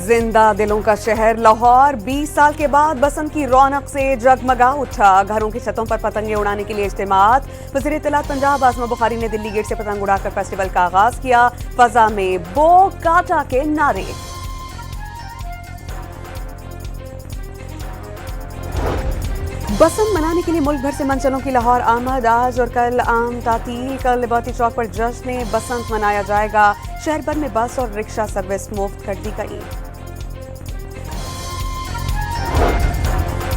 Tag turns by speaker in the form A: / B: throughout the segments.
A: जिंदा दिलों का शहर लाहौर 20 साल के बाद बसंत की रौनक से जगमगा उठा। घरों की छतों पर पतंगे उड़ाने के लिए इज्तिमात। वज़ीर इत्तलात पंजाब आसमा बुखारी ने दिल्ली गेट से पतंग उड़ाकर फेस्टिवल का आगाज किया। फजा में बो काटा के नारे। बसंत मनाने के लिए मुल्क भर से मंचलों की लाहौर आमद। आज और कल आम तातील। कल लिबर्टी चौक पर जश्न बसंत मनाया जाएगा। शहर भर में बस और रिक्शा सर्विस मुफ्त कर दी गई।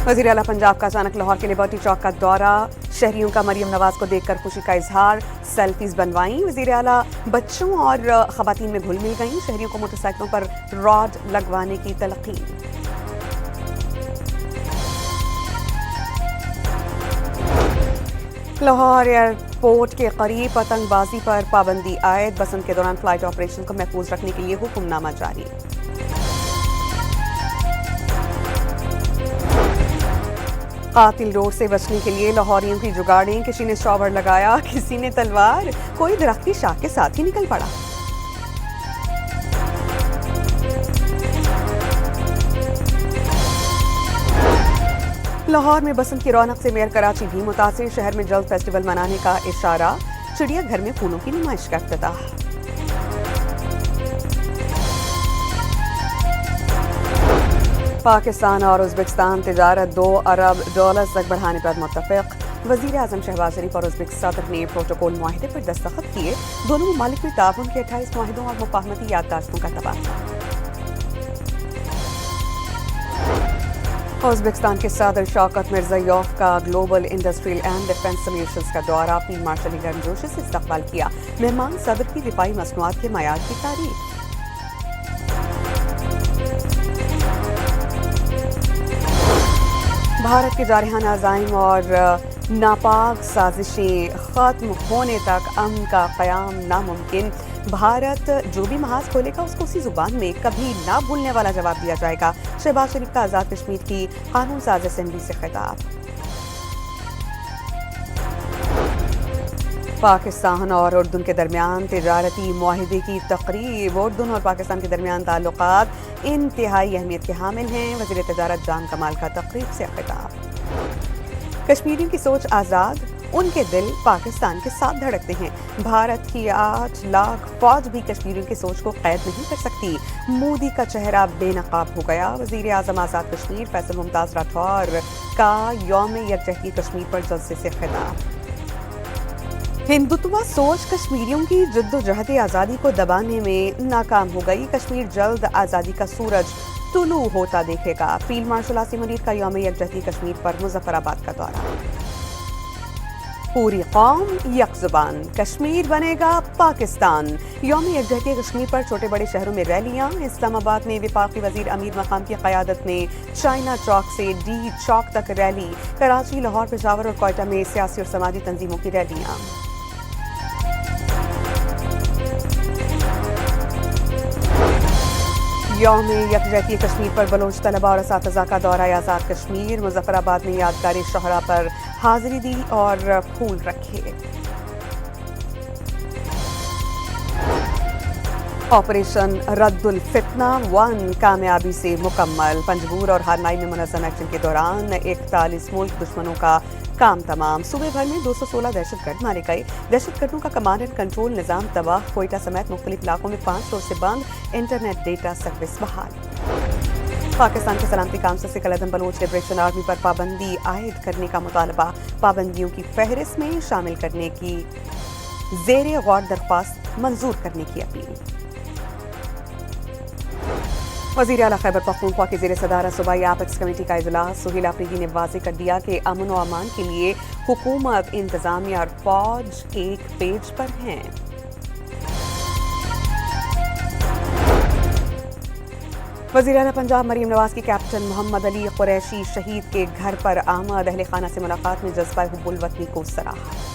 A: वज़ीर आला पंजाब का अचानक लाहौर के लिबर्टी चौक का दौरा। शहरियों का मरियम नवाज को देखकर खुशी का इजहार। सेल्फीज बनवाई। वज़ीर आला बच्चों और खवातीन में घुल मिल गईं। शहरियों को मोटरसाइकिलों पर रॉड लगवाने की तलकीन। लाहौर एयरपोर्ट के करीब पतंगबाजी पर पाबंदी आयद। बसंत के दौरान फ्लाइट ऑपरेशन को महफूज रखने के लिए हुक्मनामा जारी। कातिल रोड से बचने के लिए लाहौरियों की जुगाड़ें। किसी ने शॉवर लगाया, किसी ने तलवार, कोई दरख्त की शाख के साथ ही निकल पड़ा। लाहौर में बसंत की रौनक से मेयर कराची भी मुतासिर। शहर में जल्द फेस्टिवल मनाने का इशारा। चिड़िया घर में फूलों की नुमाइश का इफ्तिताह। पाकिस्तान और उज़्बेकिस्तान तिजारत $2 अरब तक बढ़ाने पर मुत्तफ़िक़। वज़ीर आज़म शहबाज शरीफ और उज़्बेक सदर ने प्रोटोकॉल मुआहिदे पर दस्तखत किए। दोनों ममालिक में ताउन के 28 मुआहिदों और मुफ़ाहमती याददाश्तों का तबादला। उज़्बेकिस्तान के सदर शौकत मिर्ज़ायोव का global industrial and defence solutions का दौरा। फील्ड मार्शल गर्मजोशी से इस्तक़बाल किया। मेहमान सदर की दिफाई मसनूआत के मयार की तारीफ। भारत के जारहाना अज़ाइम और नापाक साजिशें ख़त्म होने तक अमन का क़याम नामुमकिन। भारत जो भी महाज खोलेगा उसको उसी जुबान में कभी ना भूलने वाला जवाब दिया जाएगा। शहबाज शरीफ का आज़ाद कश्मीर की कानून साज असेंबली से खिताब। पाकिस्तान और उर्दून के दरमियान तिजारती मुआहिदे की तक़रीब। उर्दून और पाकिस्तान के दरमियान ताल्लुकात इंतहाई अहमियत के हामिल हैं। वज़ीर तिजारत जान कमाल का तक़रीब से खिताब। कश्मीरियों की सोच आज़ाद, उनके दिल पाकिस्तान के साथ धड़कते हैं। भारत की 8 लाख फौज भी कश्मीरियों की सोच को कैद नहीं कर सकती। मोदी का चेहरा बेनकाब हो गया। वज़ीर आज़म आज़ाद कश्मीर फैसल मुमताज़ राठौर का यौम यकजहती कश्मीर पर जलसे से खिताब। हिंदुत्व सोच कश्मीरियों की जद्दोजहद आज़ादी को दबाने में नाकाम हो गई। कश्मीर जल्द आज़ादी का सूरज तुलू होता देखेगा। फील्ड मार्शल आसिम मुनीर का यौम यकजहती कश्मीर पर मुज़फ़्फ़राबाद का दौरा। पूरी कौम यकजुबान, कश्मीर बनेगा पाकिस्तान। यौम यकजहती कश्मीर पर छोटे बड़े शहरों में रैलियां। इस्लामाबाद में वफाकी वजीर अमीर मकाम की क़यादत में चाइना चौक से डी चौक तक रैली। कराची, लाहौर, पेशावर और कोयटा में सियासी और समाजी तंजीमों की रैलियां। यौम यकजहती कश्मीर पर बलोच तलबा और असातिज़ा का दौरा आज़ाद कश्मीर। मुज़फ़्फ़राबाद में यादगारी शोहरा पर हाज़िरी दी और फूल रखे। ऑपरेशन रद्दुल फितना 1 कामयाबी से मुकम्मल। पंजगूर और हारनाई में मुनज़्ज़म एक्शन के दौरान 41 मुल्क दुश्मनों का काम तमाम। सूबे भर में 216 दहशतगर्द मारे गए। दहशतगर्दों का कमांड एंड कंट्रोल निज़ाम तबाह। कोयटा समेत मुख्तलिफ इलाकों में 5 रोज से बंद इंटरनेट डेटा सर्विस बहाल। पाकिस्तान के सलामती काउंसिल से कलदम बलोच लिबरेशन आर्मी पर पाबंदी आयद करने का मुतालबा। पाबंदियों की फहरिस्त में शामिल करने की ज़ेरे गौर दरख्वास्त मंजूर करने की अपील। वज़ीर आला खैबर पख्तूनख्वा के ज़ेर सदारत सूबाई एपेक्स कमेटी का इजलास। सुहेल आफरीदी ने वाज़ेह कर दिया कि अमन व अमान के लिए हुकूमत, इंतज़ामिया और फौज एक पेज पर हैं। वज़ीर आला पंजाब मरियम नवाज की कैप्टन मोहम्मद अली कुरैशी शहीद के घर पर आमद। अहले खाना से मुलाकात में जज्बा हुब्बुल वतनी को सराहा।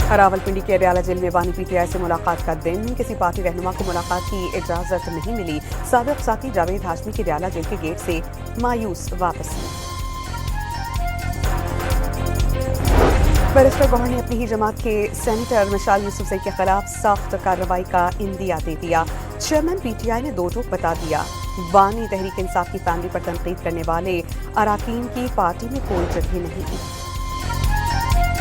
A: रावलपिंडी के अडयाला जेल में बानी पीटीआई से मुलाकात का दिन। किसी पार्टी रहनुमा को मुलाकात की इजाजत नहीं मिली। साबिक साथी जावेद हाशमी की अडयाला जेल के गेट से मायूस वापसी। बैरिस्टर गौहर ने अपनी ही जमात के सेनेटर मिशाल यूसुफजई के खिलाफ सख्त कार्रवाई का इंदिया दे दिया। चेयरमैन पीटीआई ने दो टोक बता दिया। बानी तहरीक इंसाफ की फैमिली पर तनकीद करने वाले अरकान की पार्टी में कोई जगह नहीं।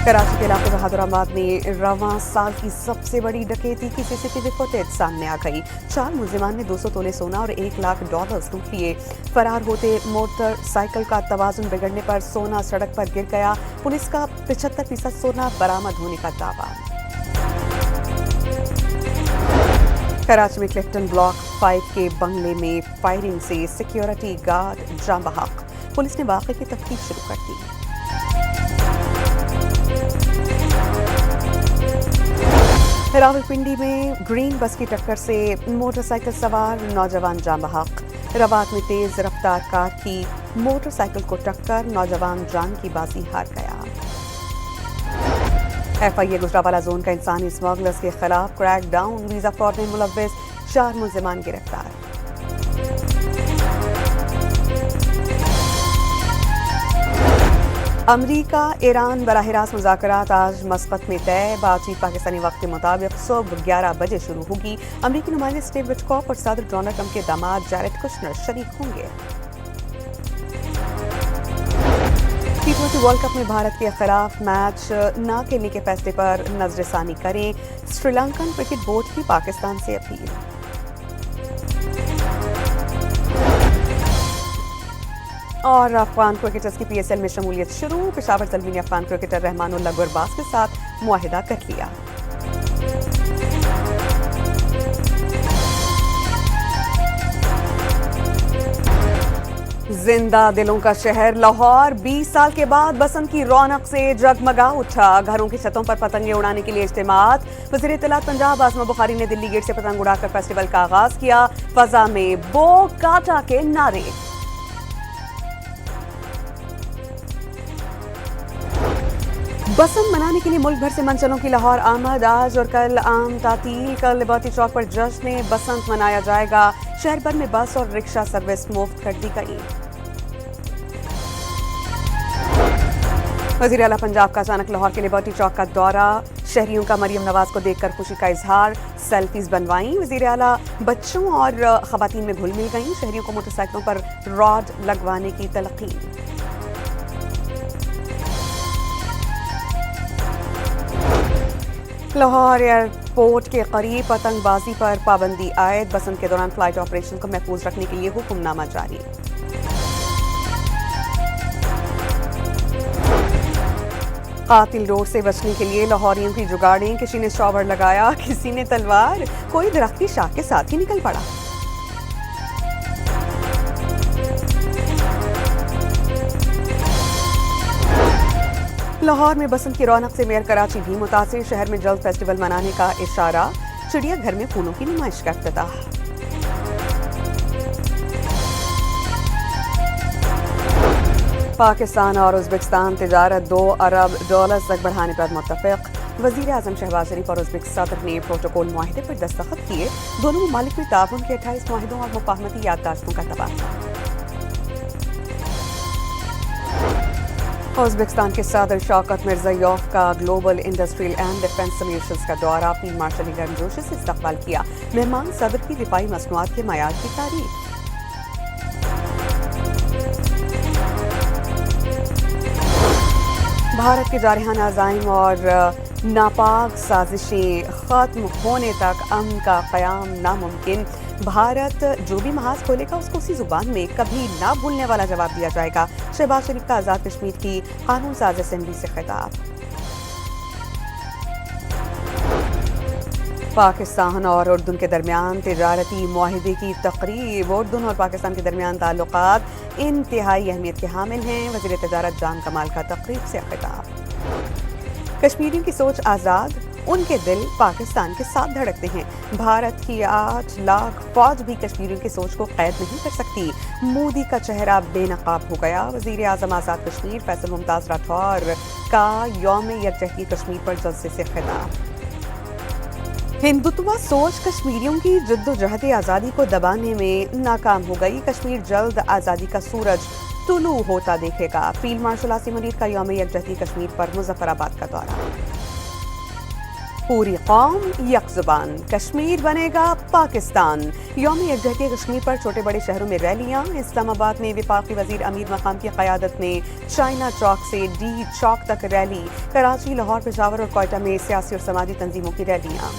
A: कराची के इलाके बहादुराबाद में रवां साल की सबसे बड़ी डकैती की सीसीटीवी फुटेज सामने आ गई। 4 मुलजिमान ने 200 तोले सोना और $1 लाख लूट लिए। फरार होते मोटरसाइकिल का तवाजुन बिगड़ने पर सोना सड़क पर गिर गया। पुलिस का 75% सोना बरामद होने का दावा। कराची में क्लिफ्टन ब्लॉक 5 के बंगले में फायरिंग से सिक्योरिटी गार्ड जाँ बहक। पुलिस ने वाक़े की तफ्तीश शुरू कर दी। रावलपिंडी में ग्रीन बस की टक्कर से मोटरसाइकिल सवार नौजवान जाँ बहक। रवात में तेज रफ्तार कार की मोटरसाइकिल को टक्कर, नौजवान जान की बाजी हार गया। FIA गुजरावाला जोन का इंसानी स्मगलर्स के खिलाफ क्रैक डाउन। वीजा फ्रॉड में मुलव्विस 4 मुलजिमान गिरफ्तार। अमरीका ईरान बराह रास्त मुज़ाकरात आज मस्कत में तय। बातचीत पाकिस्तानी वक्त के मुताबिक सुबह 11 बजे शुरू होगी। अमरीकी नुमाइंदे स्टीव विटकॉफ और सदर डोनाल्ड ट्रंप के दामाद जैरेड कुशनर शरीक होंगे। T20 वर्ल्ड कप में भारत के खिलाफ मैच न खेलने के फैसले पर नजरसानी करें। श्रीलंकन क्रिकेट बोर्ड की पाकिस्तान से अपील। और अफगान क्रिकेटर्स की PSL में शमूलियत शुरू। पेशावर ज़ल्मी ने अफगान क्रिकेटर रहमानुल्लाह गुरबाज के साथ मुआहिदा कर लिया। जिंदा दिलों का शहर लाहौर 20 साल के बाद बसंत की रौनक से जगमगा उठा। घरों की छतों पर पतंगे उड़ाने के लिए इज्तिमात। वज़ीर इत्तलात पंजाब आसमा बुखारी ने दिल्ली गेट से पतंग उड़ाकर फेस्टिवल का आगाज किया। फजा में बो काटा के नारे। बसंत मनाने के लिए मुल्क भर से मंचलों की लाहौर आमद। आज और कल आम तातील। कल लिबर्टी चौक पर जश्न बसंत मनाया जाएगा। शहर भर में बस और रिक्शा सर्विस मुफ्त कर दी गई। वज़ीर आला पंजाब का अचानक लाहौर के लिबर्टी चौक का दौरा। शहरियों का मरियम नवाज को देखकर खुशी का इजहार। सेल्फीज बनवाई। वज़ीर आला बच्चों और खवातीन में घुल मिल गईं। शहरियों को मोटरसाइकिलों पर रॉड लगवाने की तलकीन। लाहौर एयरपोर्ट के करीब पतंगबाजी पर पाबंदी आयद। बसंत के दौरान फ्लाइट ऑपरेशन को महफूज रखने के लिए हुक्मनामा जारी। कातिल रोड से बचने के लिए लाहौरियों की जुगाड़ें। किसी ने शॉवर लगाया, किसी ने तलवार, कोई दरख्त की शाख के साथ ही निकल पड़ा। लाहौर में बसंत की रौनक से मेयर कराची भी मुतासिर। शहर में जल्द फेस्टिवल मनाने का इशारा। चिड़िया घर में फूलों की नुमाइश का इफ्तिताह। पाकिस्तान और उज़्बेकिस्तान तिजारत $2 अरब तक बढ़ाने पर मुत्तफिक। वज़ीर आज़म शहबाज शरीफ और उज़्बेक सदर ने प्रोटोकॉल मुआहिदे पर दस्तखत किए। दोनों ममालिक में ताउन के 28 मुआहिदों और मुफाहमती याददाश्तों का तबादला। उज़्बेकिस्तान के सदर शौकत मिर्ज़ायोफ का global industrial and defence solutions का दौरा। फील्ड मार्शल ने गर्मजोशी से इस्तकबाल किया। मेहमान सदर की दिफाई मसनूआत के मयार की तारीफ। भारत के जारहाना अज़ाइम और नापाक साजिशें खत्म होने तक अमन का क़याम नामुमकिन। भारत जो भी महाज खोलेगा उसको उसी जुबान में कभी ना भूलने वाला जवाब दिया जाएगा। शहबाज शरीफ का आज़ाद कश्मीर की कानून साज असेंबली से खिताब। पाकिस्तान और उर्दून के दरमियान तिजारती मुआहिदे की तकरीब। उर्दून और पाकिस्तान के दरमियान ताल्लुकात इंतहाई अहमियत के हामिल हैं। वज़ीर तिजारत जान कमाल का तकरीब से खिताब। कश्मीरियों की सोच आज़ाद, उनके दिल पाकिस्तान के साथ धड़कते हैं। भारत की 8 लाख फौज भी कश्मीरियों की सोच को कैद नहीं कर सकती। मोदी का चेहरा बेनकाब हो गया। वज़ीर आज़म आज़ाद कश्मीर फैसल मुमताज़ राठौर का यौम यकजहती कश्मीर पर जलसे से खिताब। हिंदुत्व सोच कश्मीरियों की जद्दोजहद आज़ादी को दबाने में नाकाम हो गई। कश्मीर जल्द आज़ादी का सूरज तुलू होता देखेगा। फील्ड मार्शल आसिम मुनीर का यौम यकजहती कश्मीर पर मुजफ्फराबाद का दौरा। पूरी कौम यकजुबान, कश्मीर बनेगा पाकिस्तान। यौम यकजहती कश्मीर पर छोटे बड़े शहरों में रैलियां। इस्लामाबाद में वफाकी वजीर अमीर मकाम की क़यादत में चाइना चौक से डी चौक तक रैली। कराची, लाहौर, पेशावर और कोयटा में सियासी और समाजी तंजीमों की रैलियां।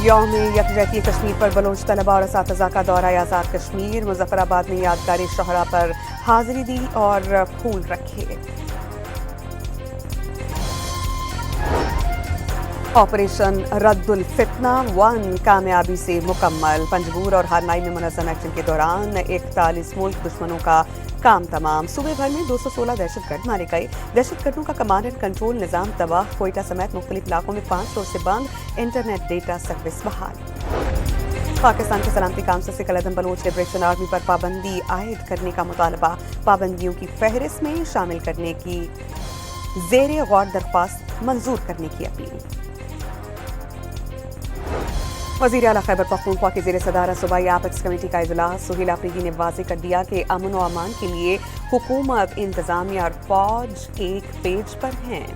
A: यौम यकजहती कश्मीर पर बलोच तलबा और असातिज़ा का दौरा आज़ाद कश्मीर। मुजफ्फराबाद में यादगारी शोहरा पर हाजिरी दी और फूल रखे। ऑपरेशन रद्दुल फितना 1 कामयाबी से मुकम्मल। पंजगूर और हारनाई में मुनज़्ज़म एक्शन के दौरान 41 मुल्क दुश्मनों का काम तमाम। सूबे भर में 216 दहशतगर्द मारे गए। दहशतगर्दों का कमांड एंड कंट्रोल निज़ाम तबाह। कोयटा समेत मुख्तलिफ इलाकों में 5 रोज से बंद इंटरनेट डेटा सर्विस बहाल। पाकिस्तान के सलामती काउंसिल से कलदम बलोच लिबरेशन आर्मी पर पाबंदी आयद करने का मुतालबा। पाबंदियों की फहरिस्त में शामिल करने की ज़ेरे गौर दरख्वास्त मंजूर करने की अपील। वज़ीर आला खैबर पख्तूनख्वा के ज़ेर सदारत सूबाई एपेक्स कमेटी का इजलास। सुहेल आफरीदी ने वाज़ेह कर दिया कि अमन व अमान के लिए हुकूमत, इंतजामिया और फौज एक पेज पर हैं।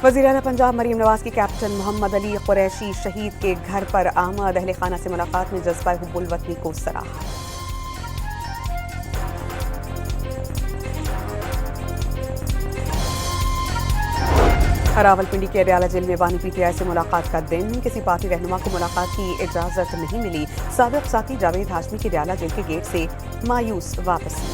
A: वज़ीर आला पंजाब मरीम नवाज की कैप्टन मोहम्मद अली कुरैशी शहीद के घर पर आमद। अहले खाना से मुलाकात में जज्बा हुब्बुल वतनी को सराहा। रावलपिंडी के अडयाला जेल में बानी पीटीआई से मुलाकात का दिन। किसी पार्टी रहनुमा को मुलाकात की इजाजत नहीं मिली। साबिक साथी जावेद हाशमी के अडयाला जेल के गेट से मायूस वापसी।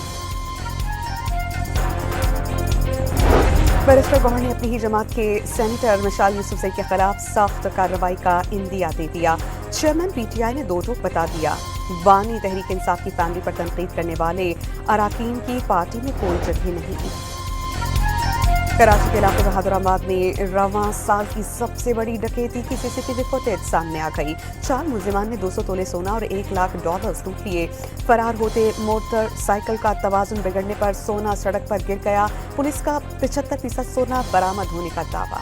A: बैरिस्टर गौहर ने अपनी ही जमात के सेनेटर मिशाल यूसुफजई के खिलाफ सख्त कार्रवाई का इंदिया दे दिया। चेयरमैन पीटीआई ने दो टोक बता दिया। बानी तहरीक इंसाफ की फैमिली पर तनकीद करने वाले अरकान की पार्टी में कोई जगह नहीं। कराची के इलाके बहादुराबाद में रवां साल की सबसे बड़ी डकैती की सीसीटीवी फुटेज सामने आ गई। 4 मुलजिमान ने 200 तोले सोना और $1 लाख लूट लिए। फरार होते मोटरसाइकिल का तवाजुन बिगड़ने पर सोना सड़क पर गिर गया। पुलिस का 75% सोना बरामद होने का दावा।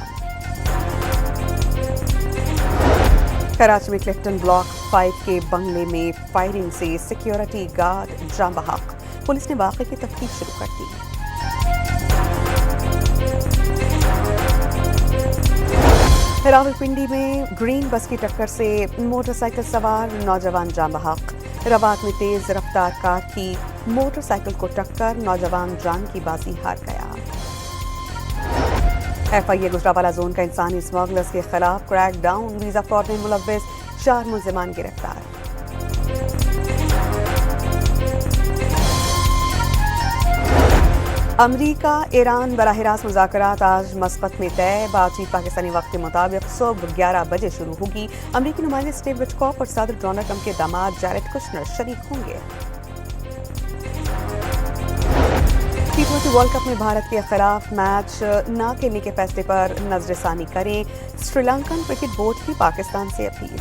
A: कराची में क्लिफ्टन ब्लॉक 5 के बंगले में फायरिंग से सिक्योरिटी गार्ड जाँ बहक। पुलिस ने वाक़े की तफ्तीश शुरू कर दी। रावलपिंडी में ग्रीन बस की टक्कर से मोटरसाइकिल सवार नौजवान जाँ बहक। रवात में तेज रफ्तार कार की मोटरसाइकिल को टक्कर, नौजवान जान की बाजी हार गया। FIA गुजरावाला जोन का इंसानी स्मगलर्स के खिलाफ क्रैक डाउन। वीजा फ्रॉड में मुलव्विस 4 मुलजिमान गिरफ्तार। अमरीका ईरान बराह रास्त मुज़ाकरात आज मस्कत में तय। बातचीत पाकिस्तानी वक्त के मुताबिक सुबह 11 बजे शुरू होगी। अमरीकी नुमाइंदे स्टीव विटकॉफ और सदर डोनाल्ड ट्रंप के दामाद जैरेड कुशनर शरीक होंगे। T20 वर्ल्ड कप में भारत के खिलाफ मैच न खेलने के फैसले पर नजरसानी करें। श्रीलंकन क्रिकेट बोर्ड की पाकिस्तान से अपील।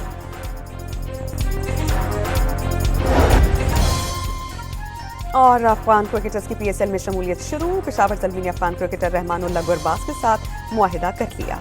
A: और अफगान क्रिकेटर्स की PSL में शमूलियत शुरू। पेशावर तलवी ने अफगान क्रिकेटर रहमानुल्लाह गुरबाज के साथ मुआहिदा कर लिया।